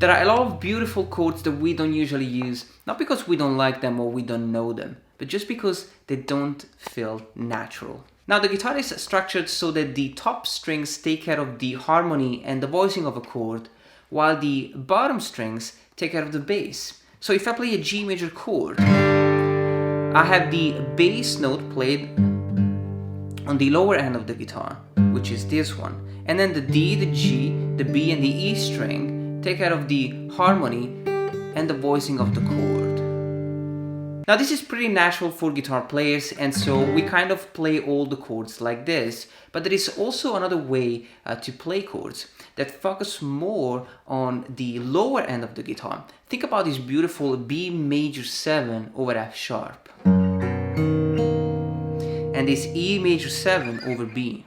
There are a lot of beautiful chords that we don't usually use, not because we don't like them or we don't know them, but just because they don't feel natural. Now the guitar is structured so that the top strings take care of the harmony and the voicing of a chord, while the bottom strings take care of the bass. So if I play a G major chord, I have the bass note played on the lower end of the guitar, which is this one. And then the D, the G, the B and the E string take care of the harmony and the voicing of the chord. Now this is pretty natural for guitar players, and so we kind of play all the chords like this, but there is also another way to play chords that focus more on the lower end of the guitar. Think about this beautiful B major 7 over F sharp, and this E major 7 over B.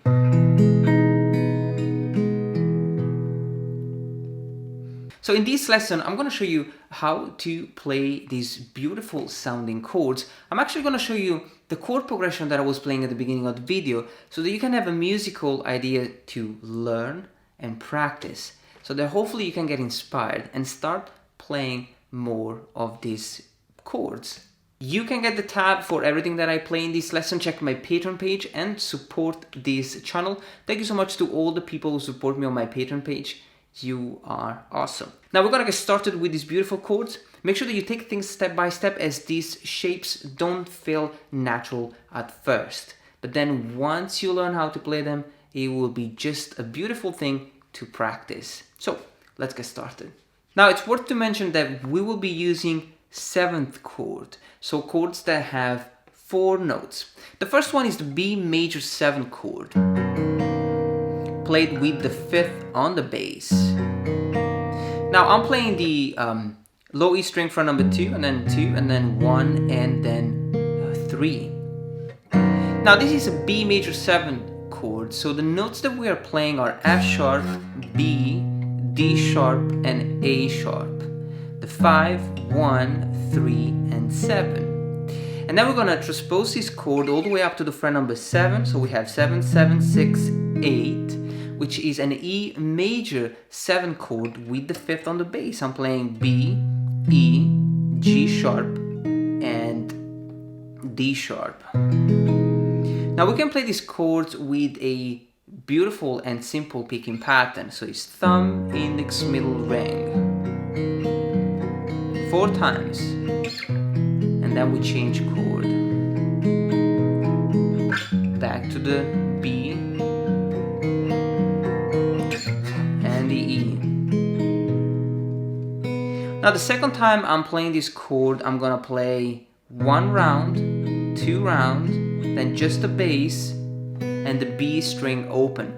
So in this lesson, I'm going to show you how to play these beautiful sounding chords. I'm actually going to show you the chord progression that I was playing at the beginning of the video so that you can have a musical idea to learn and practice, so that hopefully you can get inspired and start playing more of these chords. You can get the tab for everything that I play in this lesson. Check my Patreon page and support this channel. Thank you so much to all the people who support me on my Patreon page. You are awesome. Now we're gonna get started with these beautiful chords. Make sure that you take things step by step, as these shapes don't feel natural at first. But then once you learn how to play them, it will be just a beautiful thing to practice. So let's get started. Now it's worth to mention that we will be using 7th chord. So chords that have 4 notes. The first one is the B major 7 chord, played with the 5th on the bass. Now I'm playing the low E string for number 2, and then 2, and then 1, and then 3. Now this is a B major 7 chord, so the notes that we are playing are F sharp, B, D sharp, and A sharp. The 5, 1, 3, and 7. And then we're gonna transpose this chord all the way up to the fret number 7, so we have 7, 7, 6, 8, which is an E major 7 chord with the 5th on the bass. I'm playing B, E, G sharp, and D sharp. Now we can play these chords with a beautiful and simple picking pattern. So it's thumb, index, middle, ring. 4 times. And then we change chord. Back to the B and the E. Now the second time I'm playing this chord, I'm gonna play 1 round, 2 round, then just the bass and the B string open.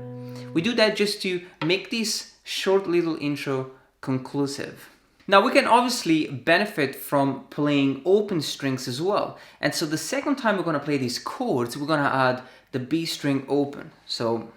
We do that just to make this short little intro conclusive. Now we can obviously benefit from playing open strings as well. And so the second time we're gonna play these chords, we're gonna add the B string open. So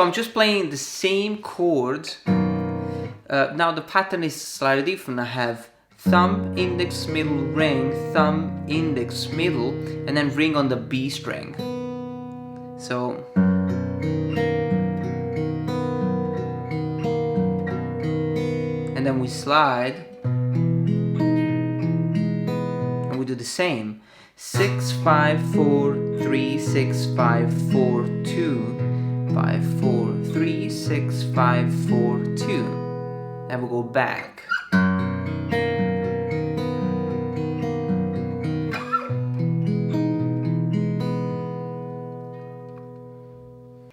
I'm just playing the same chord. Now the pattern is slightly different. I have thumb, index, middle, ring, thumb, index, middle, and then ring on the B string. So and then we slide and we do the same. 6, 5, 4, 3, 6, 5, 4, 2, 5, 4, 3, 6, 5, 4, 2. And we'll go back.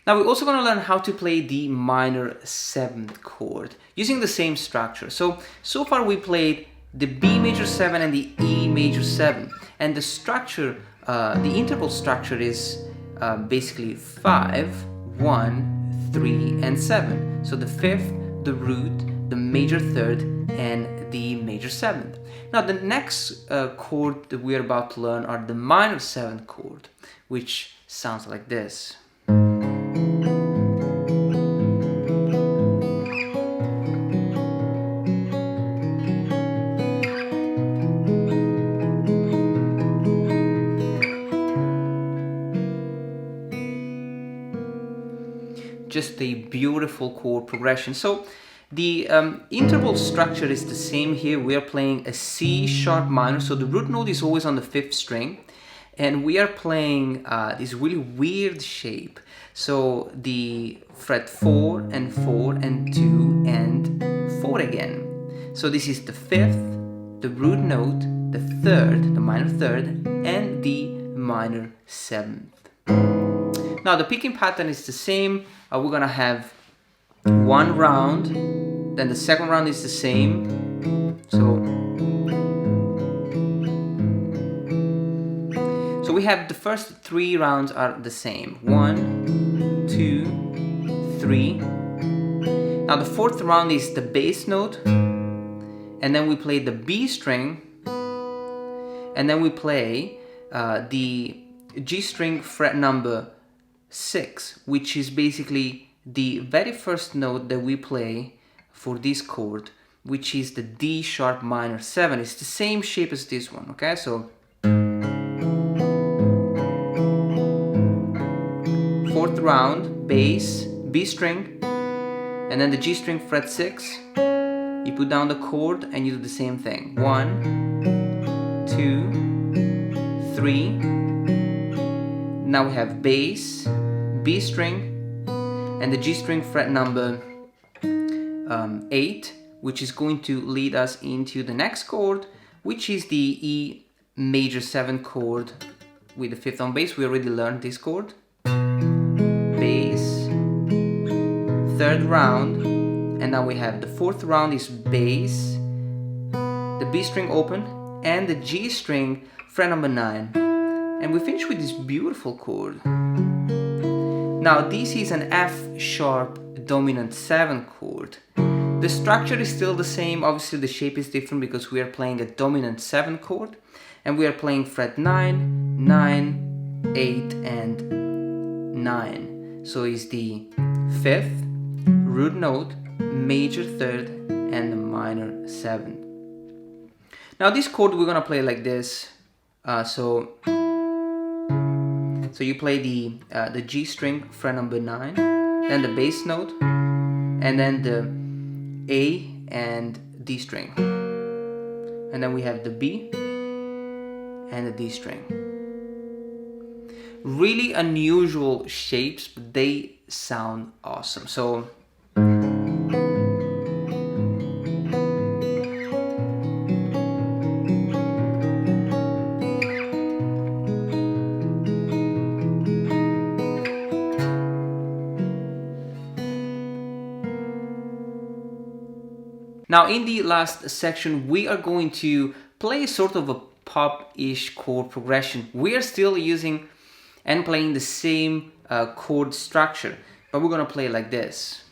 Now we're also going to learn how to play the minor 7th chord using the same structure. So far we played the B major 7 and the E major 7. And the structure, the interval structure is basically 5, 1, 3, and 7. So the 5th, the root, the major 3rd, and the major 7th. Now the next chord that we are about to learn are the minor 7th chord, which sounds like this. just a beautiful chord progression. So the interval structure is the same here. We are playing a C sharp minor, so the root note is always on the 5th string, and we are playing this really weird shape. So the fret 4 and 4 and 2 and 4 again. So this is the 5th, the root note, the 3rd, the minor 3rd, and the minor 7th. Now the picking pattern is the same. We're gonna have one round, then the second round is the same. So we have the first 3 rounds are the same. 1, 2, 3. Now the 4th round is the bass note, and then we play the B string, and then we play the G string fret number 6, which is basically the very first note that we play for this chord, which is the D sharp minor 7. It's the same shape as this one, okay? So 4th round, bass, B string, and then the G string fret 6. You put down the chord and you do the same thing. 1, 2, 3. Now we have bass, B string, and the G string fret number 8, which is going to lead us into the next chord, which is the E major 7 chord with the 5th on bass. We already learned this chord. Bass, 3rd round, and now we have the 4th round is bass, the B string open, and the G string fret number 9. And we finish with this beautiful chord. Now this is an F sharp dominant 7 chord. The structure is still the same. Obviously the shape is different because we are playing a dominant 7 chord, and we are playing fret 9, 9, 8, and 9. So it's the 5th, root note, major 3rd, and the minor 7th. Now this chord we're gonna play like this. So you play the G string fret number 9, then the bass note, and then the A and D string, and then we have the B and the D string. Really unusual shapes, but they sound awesome. So now in the last section, we are going to play sort of a pop-ish chord progression. We are still using and playing the same chord structure, but we're gonna play like this.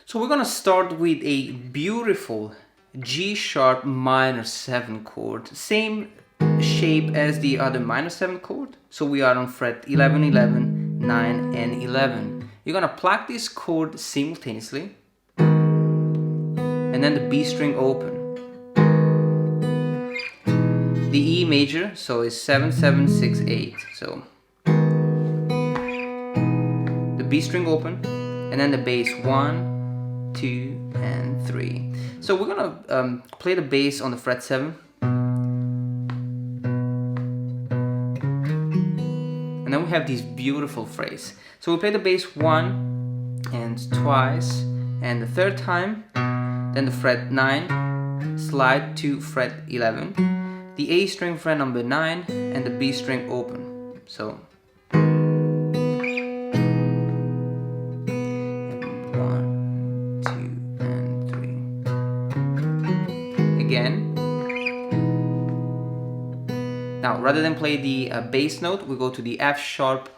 So we're gonna start with a beautiful G sharp minor 7 chord, same shape as the other minor 7 chord. So we are on fret 11, 11, 9, and 11. You're gonna pluck this chord simultaneously, and then the B string open. The E major, so it's 7, 7, 6, 8. So the B string open, and then the bass 1, 2, and 3. So we're gonna play the bass on the fret 7, and then we have this beautiful phrase. So we play the bass 1 and twice, and the 3rd time, then the fret 9, slide to fret 11, the A string fret number 9, and the B string open. So again. Now, rather than play the bass note, we go to the F sharp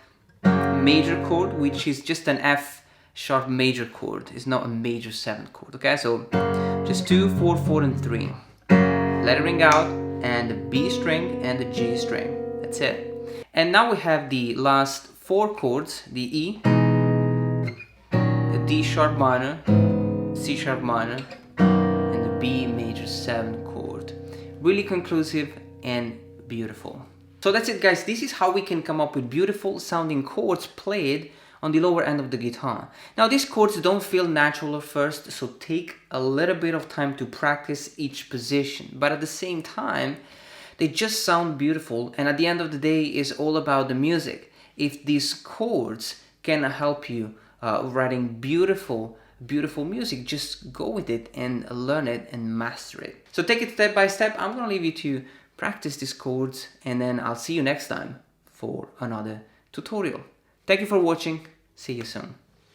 major chord, which is just an F sharp major chord. It's not a major 7th chord, okay? So just 2, 4, 4, and 3. let it ring out, and the B string and the G string. That's it. And now we have the last 4 chords, the E, the D sharp minor, C sharp minor, and the B major 7 chord. Really conclusive and beautiful. So that's it, guys. This is how we can come up with beautiful sounding chords played on the lower end of the guitar. Now these chords don't feel natural at first, so take a little bit of time to practice each position. But at the same time, they just sound beautiful, and at the end of the day, it's all about the music. If these chords can help you writing beautiful music, just go with it and learn it and master it. So take it step by step. I'm gonna leave you to practice these chords, and then I'll see you next time for another tutorial. Thank you for watching. See you soon.